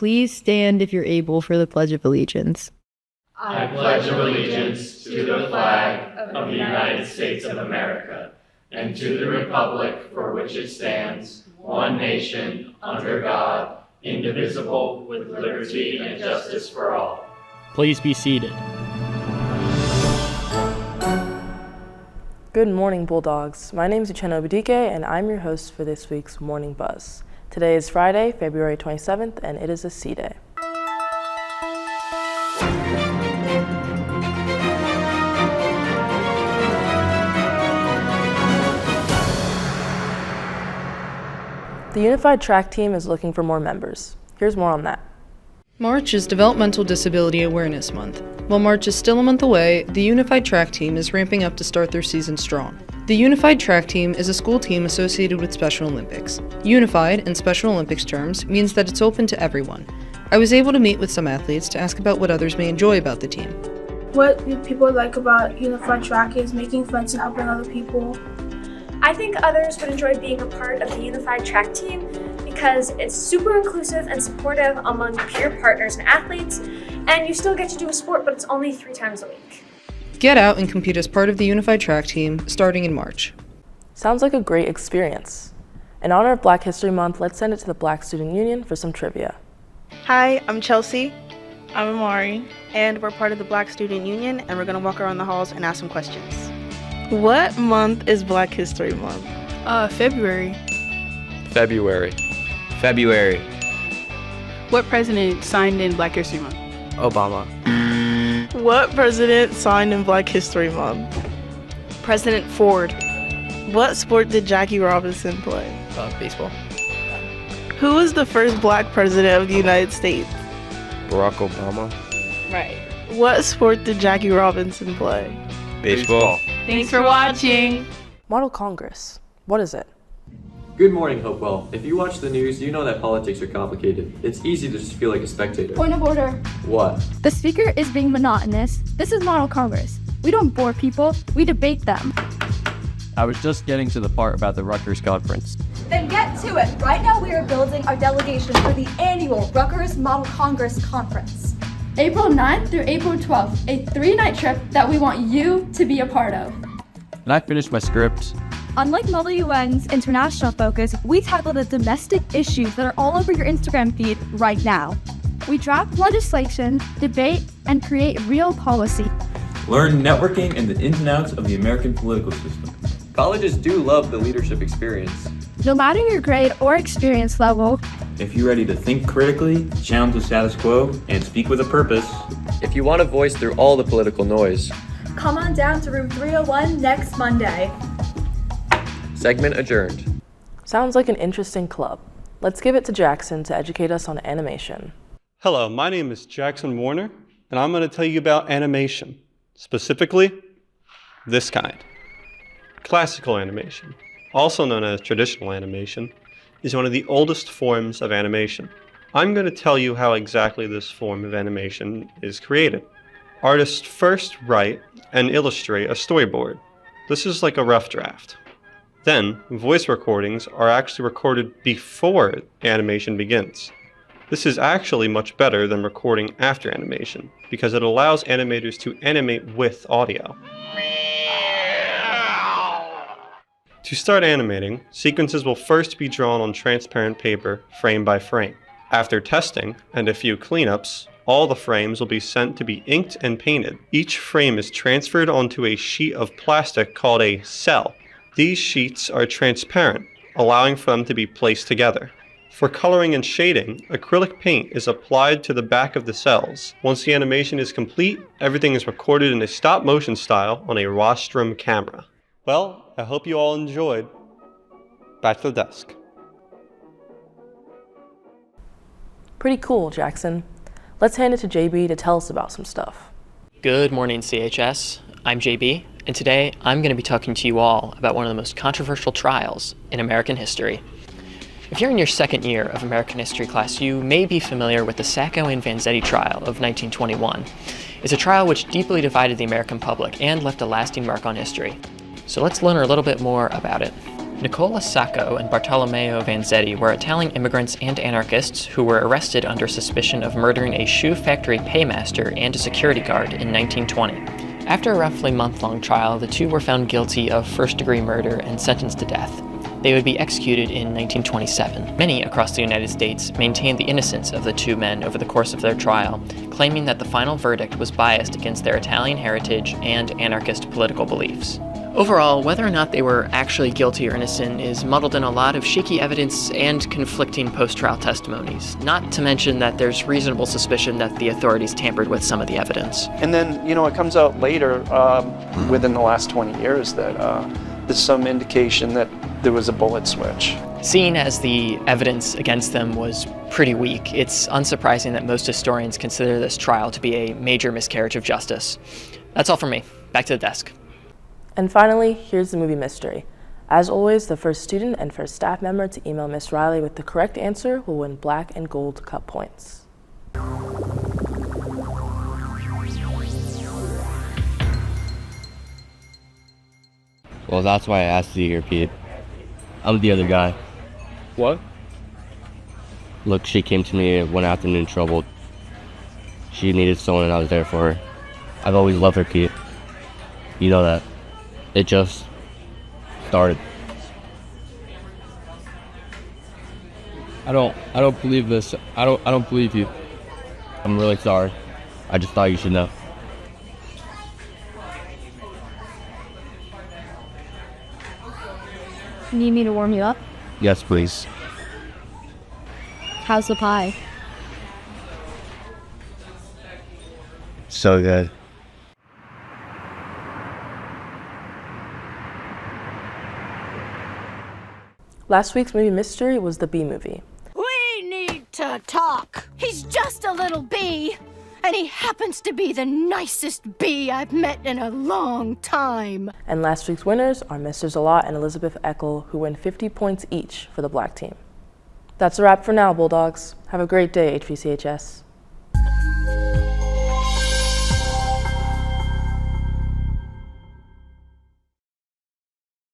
please stand if you're able for the Pledge of Allegiance. I pledge allegiance to the flag of the United States of America and to the republic for which it stands, one nation, under God, indivisible, with liberty and justice for all. Please be seated. Good morning, Bulldogs. My name is Uchenna Obidike, and I'm your host for this week's Morning Buzz. Today is Friday, February 27th, and it is a C Day. The Unified Track Team is looking for more members. Here's more on that. March is Developmental Disability Awareness Month. While March is still a month away, the Unified Track Team is ramping up to start their season strong. The Unified Track Team is a school team associated with Special Olympics. Unified, in Special Olympics terms, means that it's open to everyone. I was able to meet with some athletes to ask about what others may enjoy about the team. What people like about Unified Track is making friends and helping other people. I think others would enjoy being a part of the Unified Track Team because it's super inclusive and supportive among peer partners and athletes, and you still get to do a sport, but it's only 3 times a week. Get out and compete as part of the Unified Track Team starting in March. Sounds like a great experience. In honor of Black History Month, let's send it to the Black Student Union for some trivia. Hi, I'm Chelsea. I'm Amari. And we're part of the Black Student Union, and we're going to walk around the halls and ask some questions. What month is Black History Month? February. February. What president signed in Black History Month? Obama. What president signed in Black History Month? President Ford. What sport did Jackie Robinson play? Baseball. Who was the first Black president of the United States? Barack Obama. Right. What sport did Jackie Robinson play? Baseball. Thanks for watching. Model Congress. What is it? Good morning, Hopewell. If you watch the news, you know that politics are complicated. It's easy to just feel like a spectator. Point of order. What? The speaker is being monotonous. This is Model Congress. We don't bore people, we debate them. I was just getting to the part about the Rutgers Conference. Then get to it. Right now we are building our delegation for the annual Rutgers Model Congress Conference. April 9th through April 12th, a 3-night trip that we want you to be a part of. And I finished my script. Unlike WUN's international focus, we tackle the domestic issues that are all over your Instagram feed right now. We draft legislation, debate, and create real policy. Learn networking and the ins and outs of the American political system. Colleges do love the leadership experience. No matter your grade or experience level, if you're ready to think critically, challenge the status quo, and speak with a purpose. If you want a voice through all the political noise. Come on down to room 301 next Monday. Segment adjourned. Sounds like an interesting club. Let's give it to Jackson to educate us on animation. Hello, my name is Jackson Warner, and I'm going to tell you about animation. Specifically, this kind. Classical animation, also known as traditional animation, is one of the oldest forms of animation. I'm going to tell you how exactly this form of animation is created. Artists first write and illustrate a storyboard. This is like a rough draft. Then, voice recordings are actually recorded before animation begins. This is actually much better than recording after animation, because it allows animators to animate with audio. To start animating, sequences will first be drawn on transparent paper, frame by frame. After testing and a few cleanups, all the frames will be sent to be inked and painted. Each frame is transferred onto a sheet of plastic called a cell. These sheets are transparent, allowing for them to be placed together. For coloring and shading, acrylic paint is applied to the back of the cells. Once the animation is complete, everything is recorded in a stop-motion style on a rostrum camera. Well, I hope you all enjoyed. Back to the desk. Pretty cool, Jackson. Let's hand it to JB to tell us about some stuff. Good morning, CHS. I'm JB, and today I'm going to be talking to you all about one of the most controversial trials in American history. If you're in your second year of American history class, you may be familiar with the Sacco and Vanzetti trial of 1921. It's a trial which deeply divided the American public and left a lasting mark on history. So let's learn a little bit more about it. Nicola Sacco and Bartolomeo Vanzetti were Italian immigrants and anarchists who were arrested under suspicion of murdering a shoe factory paymaster and a security guard in 1920. After a roughly month-long trial, the two were found guilty of first-degree murder and sentenced to death. They would be executed in 1927. Many across the United States maintained the innocence of the two men over the course of their trial, claiming that the final verdict was biased against their Italian heritage and anarchist political beliefs. Overall, whether or not they were actually guilty or innocent is muddled in a lot of shaky evidence and conflicting post-trial testimonies, not to mention that there's reasonable suspicion that the authorities tampered with some of the evidence. And then, it comes out later, within the last 20 years, that there's some indication that there was a bullet switch. Seeing as the evidence against them was pretty weak, it's unsurprising that most historians consider this trial to be a major miscarriage of justice. That's all from me. Back to the desk. And finally, here's the movie mystery. As always, the first student and first staff member to email Miss Riley with the correct answer will win black and gold cup points. Well, that's why I asked you to repeat. I'm the other guy. What? Look, she came to me one afternoon troubled. She needed someone and I was there for her. I've always loved her, Pete. You know that. It just started. I don't believe this. I don't believe you. I'm really sorry. I just thought you should know. Need me to warm you up? Yes, please. How's the pie? So good. Last week's movie mystery was the Bee Movie. We need to talk. He's just a little bee, and he happens to be the nicest bee I've met in a long time. And last week's winners are Mr. Zalat and Elizabeth Eckel, who win 50 points each for the black team. That's a wrap for now, Bulldogs. Have a great day, HVCHS.